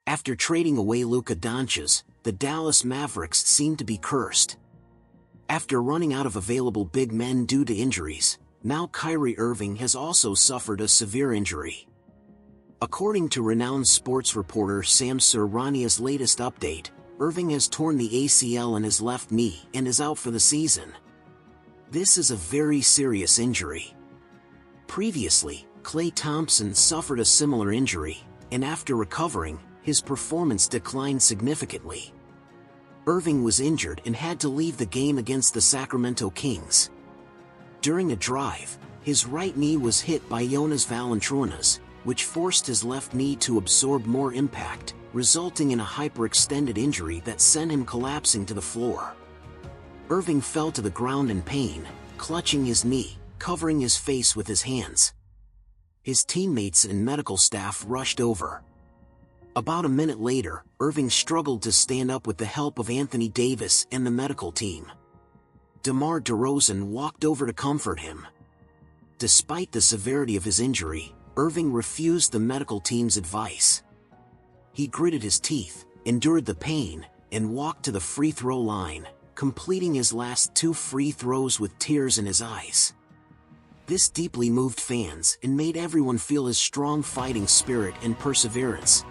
After trading away Luka Doncic, the Dallas Mavericks seemed to be cursed. After running out of available big men due to injuries, now Kyrie Irving has also suffered a severe injury. According to renowned sports reporter Sam Serrania's latest update, Irving has torn the ACL in his left knee and is out for the season. This is a very serious injury. Previously, Klay Thompson suffered a similar injury, and after recovering, his performance declined significantly. Irving was injured and had to leave the game against the Sacramento Kings. During a drive, his right knee was hit by Jonas Valanciunas, which forced his left knee to absorb more impact, resulting in a hyperextended injury that sent him collapsing to the floor. Irving fell to the ground in pain, clutching his knee, covering his face with his hands. His teammates and medical staff rushed over. About a minute later, Irving struggled to stand up with the help of Anthony Davis and the medical team. DeMar DeRozan walked over to comfort him. Despite the severity of his injury, Irving refused the medical team's advice. He gritted his teeth, endured the pain, and walked to the free throw line, completing his last 2 free throws with tears in his eyes. This deeply moved fans and made everyone feel his strong fighting spirit and perseverance.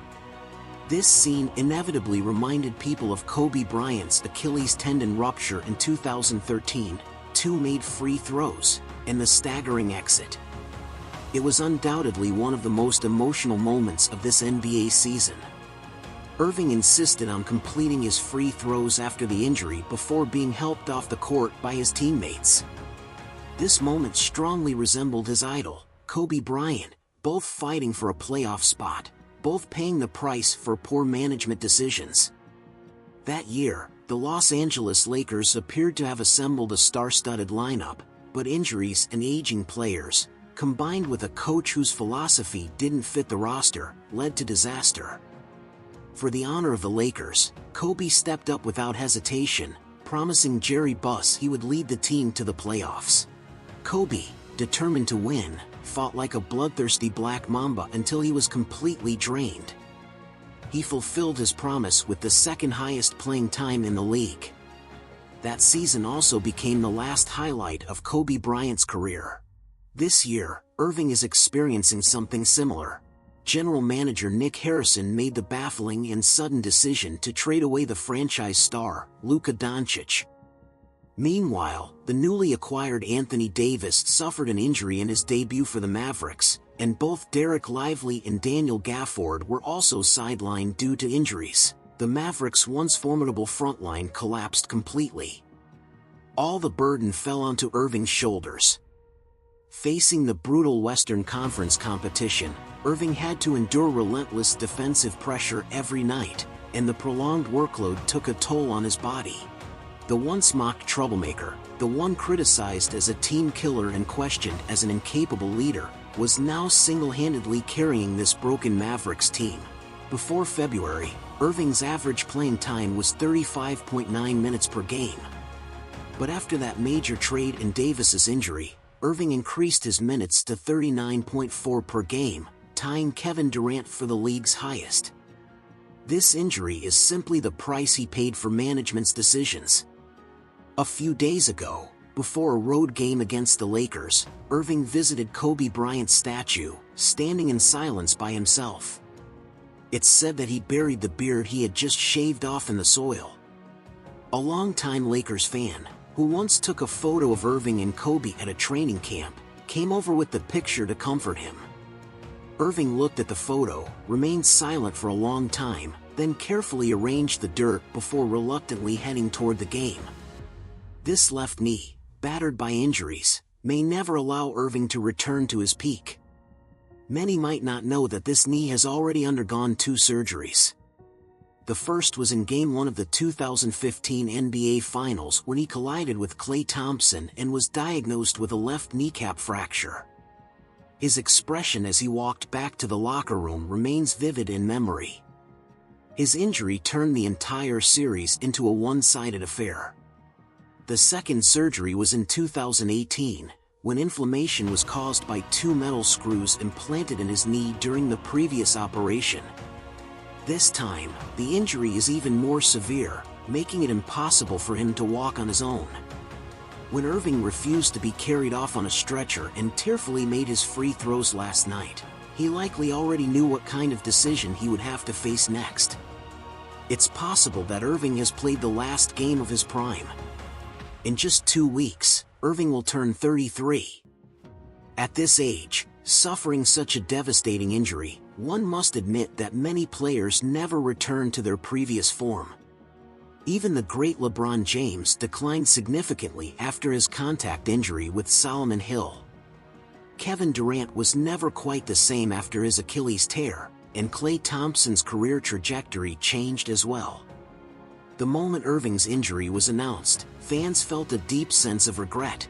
This scene inevitably reminded people of Kobe Bryant's Achilles tendon rupture in 2013, 2 made free throws, and the staggering exit. It was undoubtedly one of the most emotional moments of this NBA season. Irving insisted on completing his free throws after the injury before being helped off the court by his teammates. This moment strongly resembled his idol, Kobe Bryant, both fighting for a playoff spot, both paying the price for poor management decisions. That year, the Los Angeles Lakers appeared to have assembled a star-studded lineup, but injuries and aging players, combined with a coach whose philosophy didn't fit the roster, led to disaster. For the honor of the Lakers, Kobe stepped up without hesitation, promising Jerry Buss he would lead the team to the playoffs. Kobe, determined to win, fought like a bloodthirsty black mamba until he was completely drained. He fulfilled his promise with the second highest playing time in the league. That season also became the last highlight of Kobe Bryant's career. This year, Irving is experiencing something similar. General manager Nick Harrison made the baffling and sudden decision to trade away the franchise star, Luka Doncic. Meanwhile, the newly acquired Anthony Davis suffered an injury in his debut for the Mavericks, and both Derek Lively and Daniel Gafford were also sidelined due to injuries. The Mavericks' once formidable frontline collapsed completely. All the burden fell onto Irving's shoulders. Facing the brutal Western Conference competition, Irving had to endure relentless defensive pressure every night, and the prolonged workload took a toll on his body. The once mocked troublemaker, the one criticized as a team killer and questioned as an incapable leader, was now single-handedly carrying this broken Mavericks team. Before February, Irving's average playing time was 35.9 minutes per game. But after that major trade and Davis's injury, Irving increased his minutes to 39.4 per game, tying Kevin Durant for the league's highest. This injury is simply the price he paid for management's decisions. A few days ago, before a road game against the Lakers, Irving visited Kobe Bryant's statue, standing in silence by himself. It's said that he buried the beard he had just shaved off in the soil. A longtime Lakers fan, who once took a photo of Irving and Kobe at a training camp, came over with the picture to comfort him. Irving looked at the photo, remained silent for a long time, then carefully arranged the dirt before reluctantly heading toward the game. This left knee, battered by injuries, may never allow Irving to return to his peak. Many might not know that this knee has already undergone 2 surgeries. The first was in Game 1 of the 2015 NBA Finals when he collided with Klay Thompson and was diagnosed with a left kneecap fracture. His expression as he walked back to the locker room remains vivid in memory. His injury turned the entire series into a one-sided affair. The second surgery was in 2018, when inflammation was caused by 2 metal screws implanted in his knee during the previous operation. This time, the injury is even more severe, making it impossible for him to walk on his own. When Irving refused to be carried off on a stretcher and tearfully made his free throws last night, he likely already knew what kind of decision he would have to face next. It's possible that Irving has played the last game of his prime. In just 2 weeks, Irving will turn 33. At this age, suffering such a devastating injury, one must admit that many players never return to their previous form. Even the great LeBron James declined significantly after his contact injury with Solomon Hill. Kevin Durant was never quite the same after his Achilles tear, and Klay Thompson's career trajectory changed as well. The moment Irving's injury was announced, fans felt a deep sense of regret.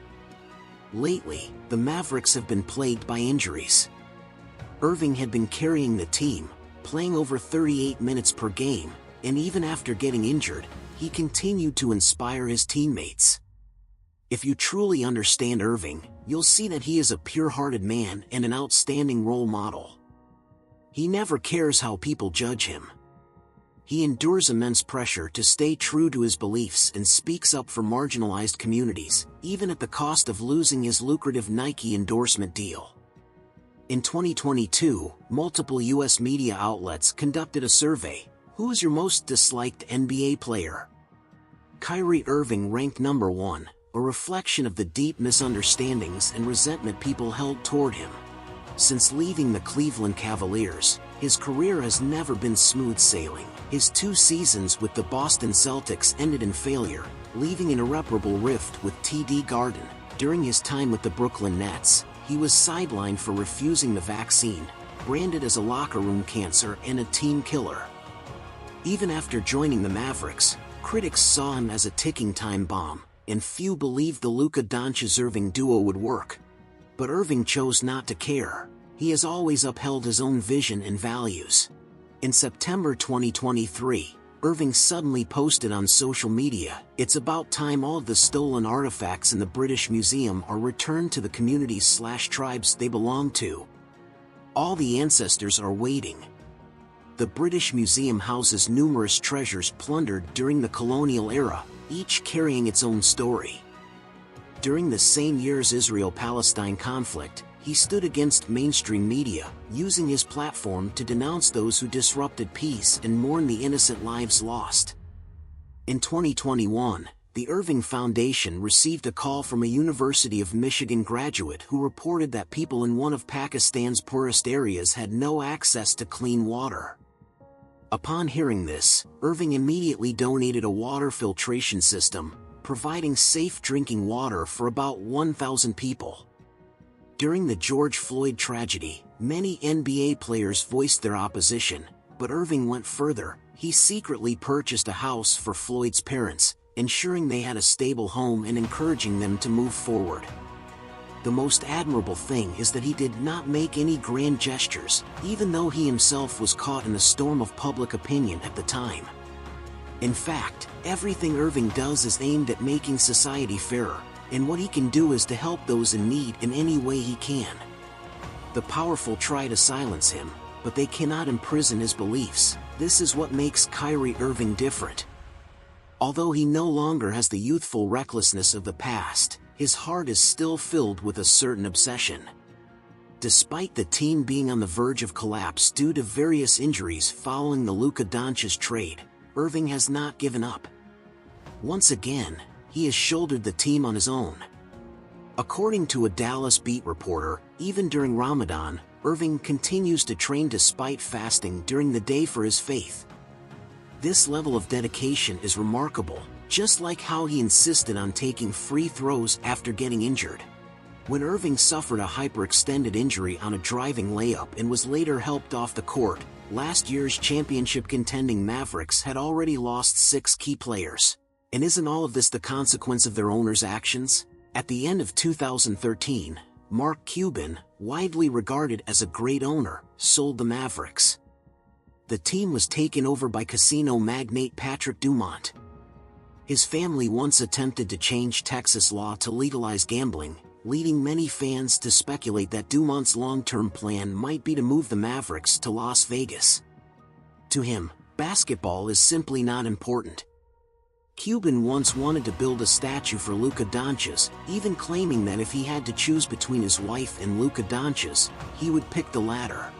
Lately, the Mavericks have been plagued by injuries. Irving had been carrying the team, playing over 38 minutes per game, and even after getting injured, he continued to inspire his teammates. If you truly understand Irving, you'll see that he is a pure-hearted man and an outstanding role model. He never cares how people judge him. He endures immense pressure to stay true to his beliefs and speaks up for marginalized communities, even at the cost of losing his lucrative Nike endorsement deal. In 2022, multiple U.S. media outlets conducted a survey. Who is your most disliked NBA player? Kyrie Irving ranked number 1, a reflection of the deep misunderstandings and resentment people held toward him. Since leaving the Cleveland Cavaliers, his career has never been smooth sailing. His 2 seasons with the Boston Celtics ended in failure, leaving an irreparable rift with TD Garden. During his time with the Brooklyn Nets, he was sidelined for refusing the vaccine, branded as a locker room cancer and a team killer. Even after joining the Mavericks, critics saw him as a ticking time bomb, and few believed the Luka Doncic-Irving duo would work. But Irving chose not to care. He has always upheld his own vision and values. In September 2023, Irving suddenly posted on social media, "It's about time all of the stolen artifacts in the British Museum are returned to the communities/tribes they belong to. All the ancestors are waiting." The British Museum houses numerous treasures plundered during the colonial era, each carrying its own story. During the same year's Israel-Palestine conflict, he stood against mainstream media, using his platform to denounce those who disrupted peace and mourn the innocent lives lost. In 2021, the Irving Foundation received a call from a University of Michigan graduate who reported that people in one of Pakistan's poorest areas had no access to clean water. Upon hearing this, Irving immediately donated a water filtration system, providing safe drinking water for about 1,000 people. During the George Floyd tragedy, many NBA players voiced their opposition, but Irving went further. He secretly purchased a house for Floyd's parents, ensuring they had a stable home and encouraging them to move forward. The most admirable thing is that he did not make any grand gestures, even though he himself was caught in a storm of public opinion at the time. In fact, everything Irving does is aimed at making society fairer, and what he can do is to help those in need in any way he can. The powerful try to silence him, but they cannot imprison his beliefs. This is what makes Kyrie Irving different. Although he no longer has the youthful recklessness of the past, his heart is still filled with a certain obsession. Despite the team being on the verge of collapse due to various injuries following the Luka Doncic trade, Irving has not given up. Once again, he has shouldered the team on his own. According to a Dallas beat reporter, even during Ramadan, Irving continues to train despite fasting during the day for his faith. This level of dedication is remarkable, just like how he insisted on taking free throws after getting injured. When Irving suffered a hyperextended injury on a driving layup and was later helped off the court, last year's championship-contending Mavericks had already lost 6 key players. And isn't all of this the consequence of their owner's actions? At the end of 2013, Mark Cuban, widely regarded as a great owner, sold the Mavericks. The team was taken over by casino magnate Patrick Dumont. His family once attempted to change Texas law to legalize gambling, leading many fans to speculate that Dumont's long-term plan might be to move the Mavericks to Las Vegas. To him, basketball is simply not important. Cuban once wanted to build a statue for Luka Doncic, even claiming that if he had to choose between his wife and Luka Doncic, he would pick the latter.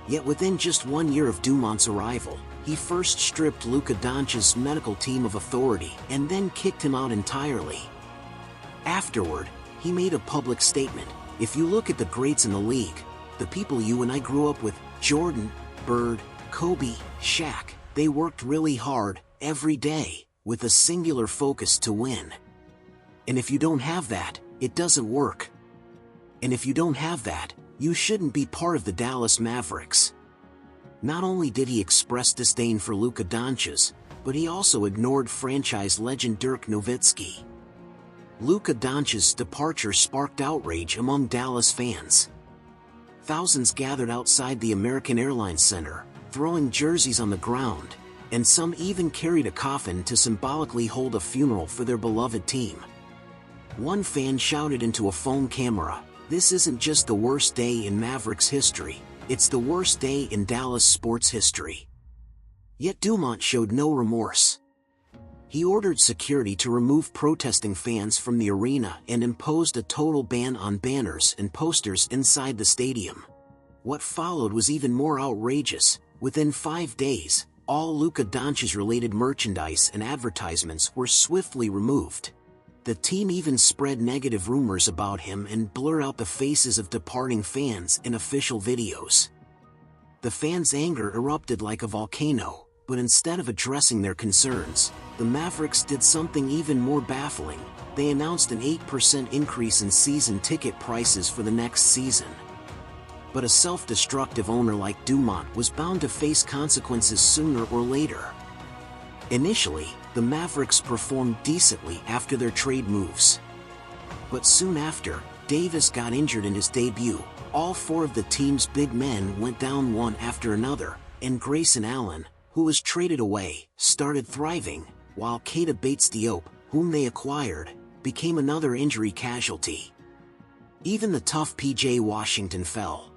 Yet within just 1 year of Dumont's arrival, he first stripped Luka Doncic's medical team of authority and then kicked him out entirely. Afterward, he made a public statement: "If you look at the greats in the league, the people you and I grew up with, Jordan, Bird, Kobe, Shaq, they worked really hard, every day, with a singular focus to win. And if you don't have that, it doesn't work. And if you don't have that, you shouldn't be part of the Dallas Mavericks." Not only did he express disdain for Luka Doncic, but he also ignored franchise legend Dirk Nowitzki. Luka Doncic's departure sparked outrage among Dallas fans. Thousands gathered outside the American Airlines Center, throwing jerseys on the ground, and some even carried a coffin to symbolically hold a funeral for their beloved team. One fan shouted into a phone camera, "This isn't just the worst day in Mavericks history, it's the worst day in Dallas sports history." Yet Dumont showed no remorse. He ordered security to remove protesting fans from the arena and imposed a total ban on banners and posters inside the stadium. What followed was even more outrageous. Within 5 days, all Luka Doncic-related merchandise and advertisements were swiftly removed. The team even spread negative rumors about him and blurred out the faces of departing fans in official videos. The fans' anger erupted like a volcano, but instead of addressing their concerns, the Mavericks did something even more baffling. They announced an 8% increase in season ticket prices for the next season. But a self-destructive owner like Dumont was bound to face consequences sooner or later. Initially, the Mavericks performed decently after their trade moves. But soon after, Davis got injured in his debut. All 4 of the team's big men went down one after another, and Grayson Allen, who was traded away, started thriving, while Keita Bates-Diop, whom they acquired, became another injury casualty. Even the tough PJ Washington fell.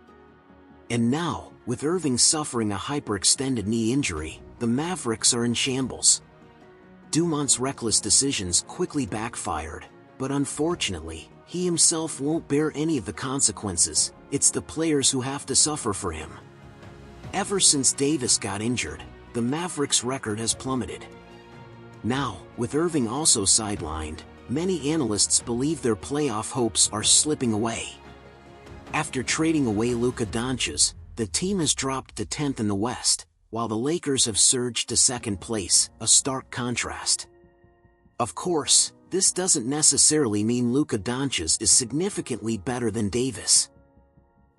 And now, with Irving suffering a hyperextended knee injury, the Mavericks are in shambles. Dumont's reckless decisions quickly backfired, but unfortunately, he himself won't bear any of the consequences. It's the players who have to suffer for him. Ever since Davis got injured, the Mavericks' record has plummeted. Now, with Irving also sidelined, many analysts believe their playoff hopes are slipping away. After trading away Luka Doncic, the team has dropped to 10th in the West, while the Lakers have surged to 2nd place, a stark contrast. Of course, this doesn't necessarily mean Luka Doncic is significantly better than Davis.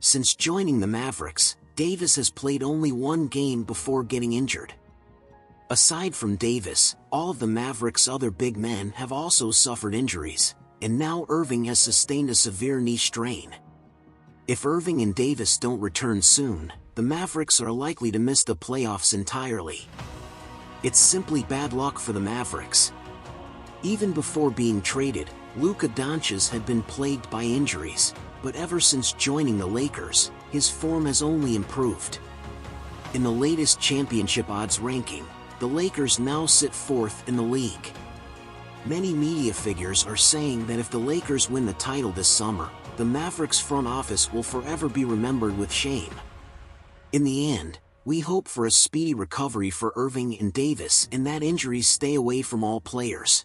Since joining the Mavericks, Davis has played only 1 game before getting injured. Aside from Davis, all of the Mavericks' other big men have also suffered injuries, and now Irving has sustained a severe knee strain. If Irving and Davis don't return soon, the Mavericks are likely to miss the playoffs entirely. It's simply bad luck for the Mavericks. Even before being traded, Luka Doncic had been plagued by injuries, but ever since joining the Lakers, his form has only improved. In the latest championship odds ranking, the Lakers now sit 4th in the league. Many media figures are saying that if the Lakers win the title this summer, the Mavericks front office will forever be remembered with shame. In the end, we hope for a speedy recovery for Irving and Davis and that injuries stay away from all players.